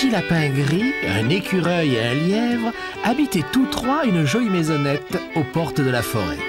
petit lapin gris, un écureuil et un lièvre habitaient tous trois une jolie maisonnette aux portes de la forêt.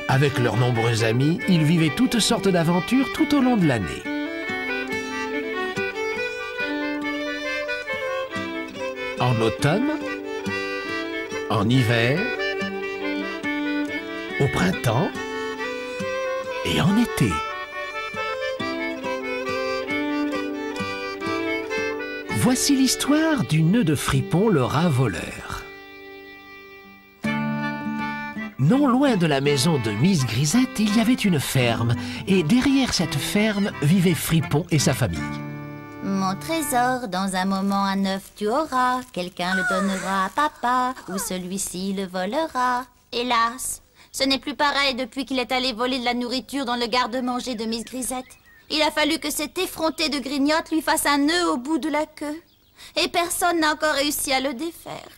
Avec leurs nombreux amis, ils vivaient toutes sortes d'aventures tout au long de l'année. En automne, en hiver, au printemps et en été. Voici l'histoire du nœud de Fripon, le rat voleur. Non loin de la maison de Miss Grisette, il y avait une ferme, et derrière cette ferme vivaient Fripon et sa famille. Mon trésor, dans un moment à neuf tu auras. Quelqu'un le donnera à papa, ou celui-ci le volera. Hélas, ce n'est plus pareil depuis qu'il est allé voler de la nourriture dans le garde-manger de Miss Grisette. Il a fallu que cet effronté de Grignotte lui fasse un nœud au bout de la queue. Et personne n'a encore réussi à le défaire.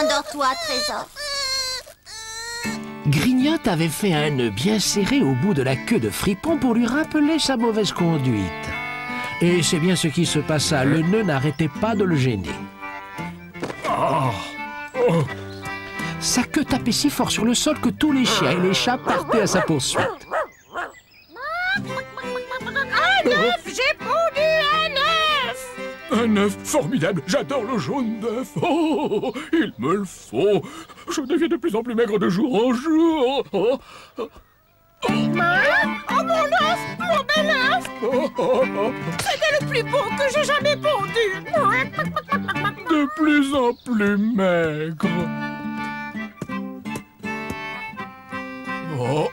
Endors-toi, trésor. Grignotte avait fait un nœud bien serré au bout de la queue de Fripon pour lui rappeler sa mauvaise conduite. Et c'est bien ce qui se passa, le nœud n'arrêtait pas de le gêner. Sa queue tapait si fort sur le sol que tous les chiens et les chats partaient à sa poursuite. Un œuf, j'ai pondu un œuf! Un œuf formidable, j'adore le jaune d'œuf. Oh, il me le faut. Je deviens de plus en plus maigre de jour en jour. Oh mon œuf, mon bel œuf! C'était le plus beau que j'ai jamais pondu. De plus en plus maigre. Oh.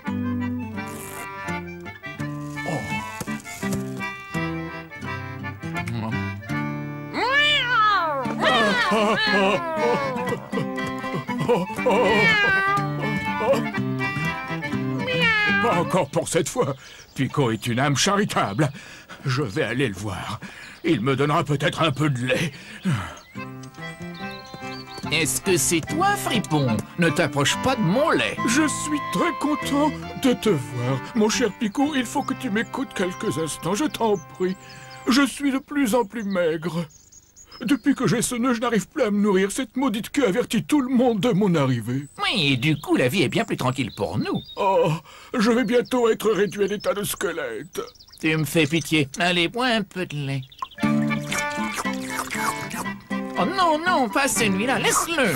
Pas encore pour cette fois. Pico est une âme charitable. Je vais aller le voir. Il me donnera peut-être un peu de lait. Est-ce que c'est toi, Fripon? Ne t'approche pas de mon lait. Je suis très content de te voir. Mon cher Pico, il faut que tu m'écoutes quelques instants, je t'en prie. Je suis de plus en plus maigre. Depuis que j'ai ce nœud, je n'arrive plus à me nourrir. Cette maudite queue avertit tout le monde de mon arrivée. Oui, et du coup, la vie est bien plus tranquille pour nous. Oh, je vais bientôt être réduit à l'état de squelette. Tu me fais pitié. Allez, bois un peu de lait. Oh non, non, pas celui-là, laisse-le.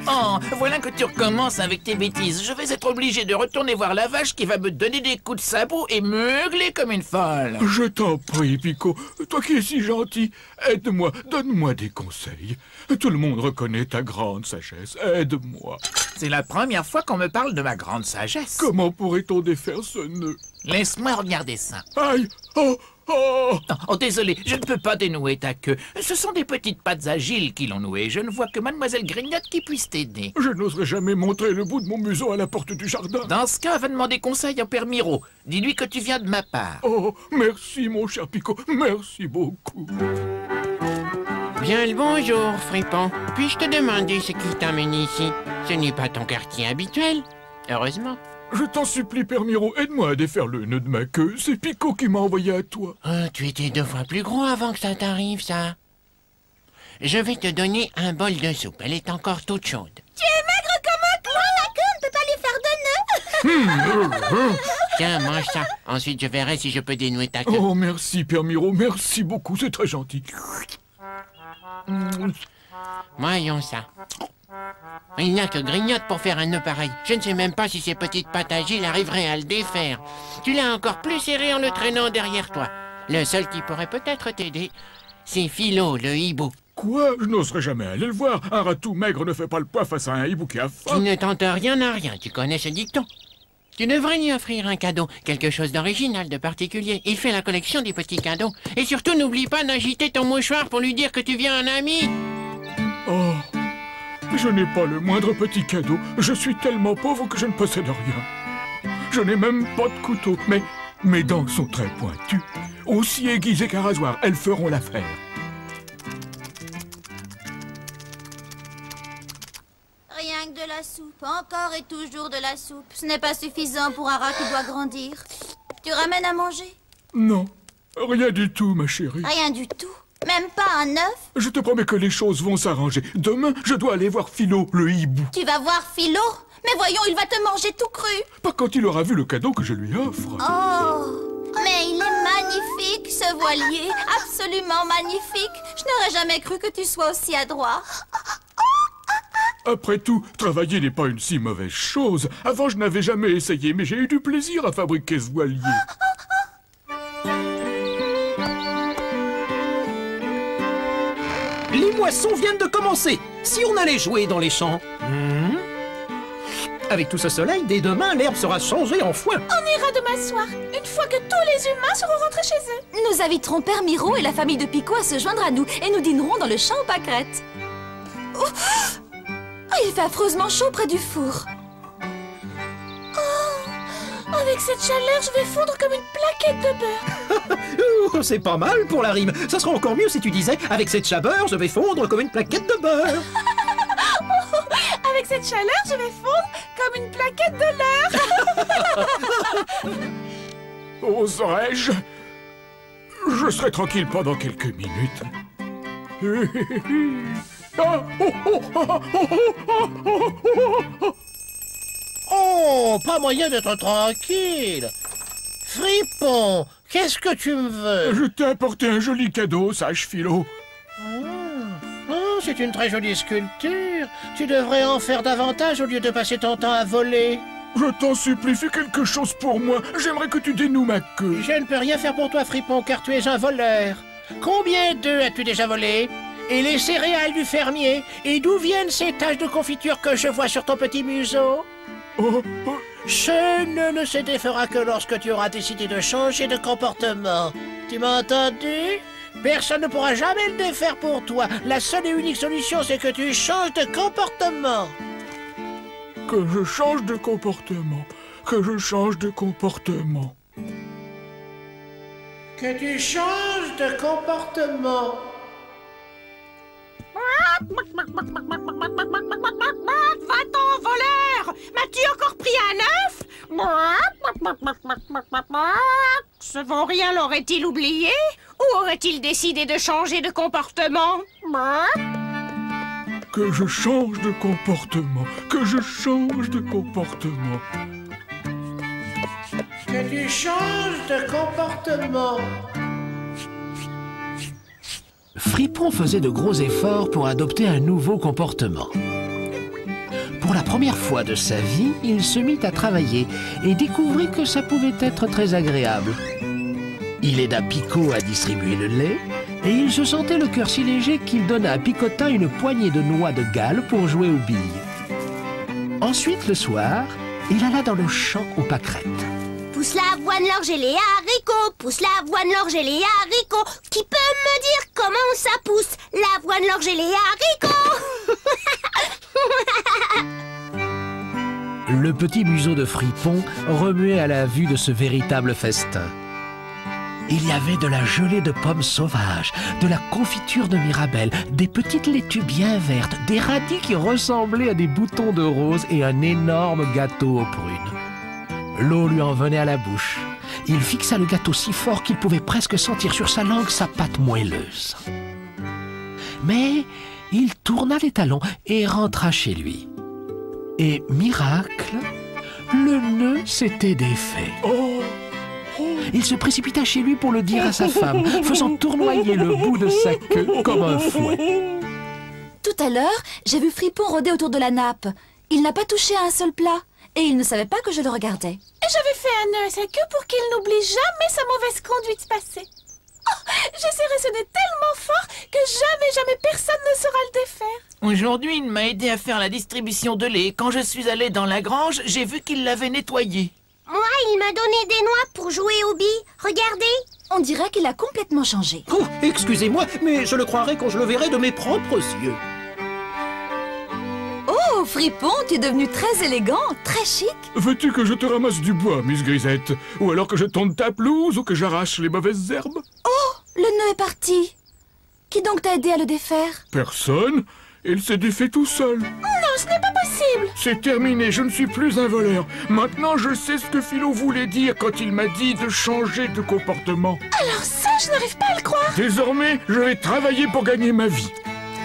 Oh, voilà que tu recommences avec tes bêtises. Je vais être obligé de retourner voir la vache qui va me donner des coups de sabot et meugler comme une folle. Je t'en prie, Pico. Toi qui es si gentil, aide-moi, donne-moi des conseils. Tout le monde reconnaît ta grande sagesse. Aide-moi. C'est la première fois qu'on me parle de ma grande sagesse. Comment pourrait-on défaire ce nœud? Laisse-moi regarder ça. Aïe! Oh! Oh! Oh, désolé, je ne peux pas dénouer ta queue. Ce sont des petites pattes agiles qui l'ont nouée. Je ne vois que Mademoiselle Grignotte qui puisse t'aider. Je n'oserais jamais montrer le bout de mon museau à la porte du jardin. Dans ce cas, va demander conseil au père Miro. Dis-lui que tu viens de ma part. Oh, merci, mon cher Pico. Merci beaucoup. Bien le bonjour, Fripon. Puis-je te demander ce qui t'amène ici? Ce n'est pas ton quartier habituel. Heureusement. Je t'en supplie, Père Miro, aide-moi à défaire le nœud de ma queue. C'est Pico qui m'a envoyé à toi. Ah, tu étais 2 fois plus gros avant que ça t'arrive, ça. Je vais te donner un bol de soupe. Elle est encore toute chaude. Tu es maigre comme un clown, la queue ne peut pas lui faire de nœud. Tiens, mange ça. Ensuite, je verrai si je peux dénouer ta queue. Oh, merci, Père Miro, merci beaucoup, c'est très gentil. Voyons ça. Il n'y a que Grignotte pour faire un nœud pareil. Je ne sais même pas si ces petites pattes agiles arriveraient à le défaire. Tu l'as encore plus serré en le traînant derrière toi. Le seul qui pourrait peut-être t'aider, c'est Philo, le hibou. Quoi? Je n'oserais jamais aller le voir. Un ratou maigre ne fait pas le poids face à un hibou qui a faim. Qui ne tente rien à rien, tu connais ce dicton. Tu devrais lui offrir un cadeau, quelque chose d'original, de particulier. Il fait la collection des petits cadeaux. Et surtout, n'oublie pas d'agiter ton mouchoir pour lui dire que tu viens un ami. Oh, je n'ai pas le moindre petit cadeau. Je suis tellement pauvre que je ne possède rien. Je n'ai même pas de couteau, mais mes dents sont très pointues. Aussi aiguisées qu'un rasoir, elles feront l'affaire. Rien que de la soupe, encore et toujours de la soupe. Ce n'est pas suffisant pour un rat qui doit grandir. Tu ramènes à manger? Non, rien du tout, ma chérie. Rien du tout. Même pas un œuf? Je te promets que les choses vont s'arranger. Demain, je dois aller voir Philo, le hibou. Tu vas voir Philo? Mais voyons, il va te manger tout cru. Pas quand il aura vu le cadeau que je lui offre. Oh, mais il est magnifique, ce voilier. Absolument magnifique. Je n'aurais jamais cru que tu sois aussi adroit. Après tout, travailler n'est pas une si mauvaise chose. Avant, je n'avais jamais essayé, mais j'ai eu du plaisir à fabriquer ce voilier. Les moissons viennent de commencer. Si on allait jouer dans les champs... Avec tout ce soleil, dès demain, l'herbe sera changée en foin. On ira demain soir, une fois que tous les humains seront rentrés chez eux. Nous inviterons Père Miro et la famille de Pico à se joindre à nous et nous dînerons dans le champ aux pâquerettes. Oh, il fait affreusement chaud près du four. Oh, avec cette chaleur, je vais fondre comme une plaquette de beurre. C'est pas mal pour la rime. Ça sera encore mieux si tu disais « Avec cette chaleur, je vais fondre comme une plaquette de beurre. » Avec cette chaleur, je vais fondre comme une plaquette de leurre. Oserais-je? Je serai tranquille pendant quelques minutes. Oh, pas moyen d'être tranquille. Fripon, qu'est-ce que tu me veux? Je t'ai apporté un joli cadeau, sage Philo. Oh, c'est une très jolie sculpture. Tu devrais en faire davantage au lieu de passer ton temps à voler. Je t'en supplie, fais quelque chose pour moi. J'aimerais que tu dénoues ma queue. Je ne peux rien faire pour toi, Fripon, car tu es un voleur. Combien d'œufs as-tu déjà volé? Et les céréales du fermier? Et d'où viennent ces taches de confiture que je vois sur ton petit museau? Ce ne se défera que lorsque tu auras décidé de changer de comportement. Tu m'as entendu? Personne ne pourra jamais le défaire pour toi. La seule et unique solution, c'est que tu changes de comportement. Que je change de comportement. Que je change de comportement. Que tu changes de comportement. Va-t'en, voleur! M'as-tu encore pris un œuf? Ce vaurien l'aurait-il oublié? Ou aurait-il décidé de changer de comportement? Que je change de comportement. Que je change de comportement. Que tu changes de comportement. Fripon faisait de gros efforts pour adopter un nouveau comportement. Pour la première fois de sa vie, il se mit à travailler et découvrit que ça pouvait être très agréable. Il aida Pico à distribuer le lait et il se sentait le cœur si léger qu'il donna à Picotin une poignée de noix de Galles pour jouer aux billes. Ensuite, le soir, il alla dans le champ aux pâquerettes. Pousse l'avoine, l'orge et les haricots. Pousse l'avoine, l'orge et les haricots. Qui peut me dire comment ça pousse? L'avoine, l'orge et les haricots. Le petit museau de Fripon remuait à la vue de ce véritable festin. Il y avait de la gelée de pommes sauvages, de la confiture de mirabelle, des petites laitues bien vertes, des radis qui ressemblaient à des boutons de rose et un énorme gâteau aux prunes. L'eau lui en venait à la bouche. Il fixa le gâteau si fort qu'il pouvait presque sentir sur sa langue sa pâte moelleuse. Mais il tourna les talons et rentra chez lui. Et miracle, le nœud s'était défait. Il se précipita chez lui pour le dire à sa femme, faisant tournoyer le bout de sa queue comme un fouet. Tout à l'heure, j'ai vu Fripon rôder autour de la nappe. Il n'a pas touché à un seul plat. Et il ne savait pas que je le regardais. Et j'avais fait un nœud à sa queue pour qu'il n'oublie jamais sa mauvaise conduite passée. Oh, j'essaierai ce nœud tellement fort que jamais personne ne saura le défaire. Aujourd'hui, il m'a aidé à faire la distribution de lait. Quand je suis allé dans la grange, j'ai vu qu'il l'avait nettoyé. Moi, il m'a donné des noix pour jouer aux billes. Regardez. On dirait qu'il a complètement changé. Oh, excusez-moi, mais je le croirai quand je le verrai de mes propres yeux. Oh, Fripon, tu es devenu très élégant, très chic. Veux-tu que je te ramasse du bois, Miss Grisette? Ou alors que je tonde ta pelouse ou que j'arrache les mauvaises herbes? Oh, le nœud est parti. Qui donc t'a aidé à le défaire? Personne. Il s'est défait tout seul. Non, ce n'est pas possible. C'est terminé, je ne suis plus un voleur. Maintenant, je sais ce que Philo voulait dire quand il m'a dit de changer de comportement. Alors ça, je n'arrive pas à le croire. Désormais, je vais travailler pour gagner ma vie.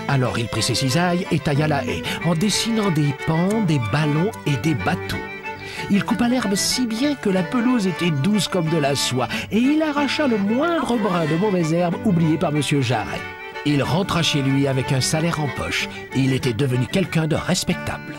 Alors il prit ses cisailles et tailla la haie, en dessinant des pans, des ballons et des bateaux. Il coupa l'herbe si bien que la pelouse était douce comme de la soie, et il arracha le moindre brin de mauvaise herbe oublié par Monsieur Jarret. Il rentra chez lui avec un salaire en poche. Il était devenu quelqu'un de respectable.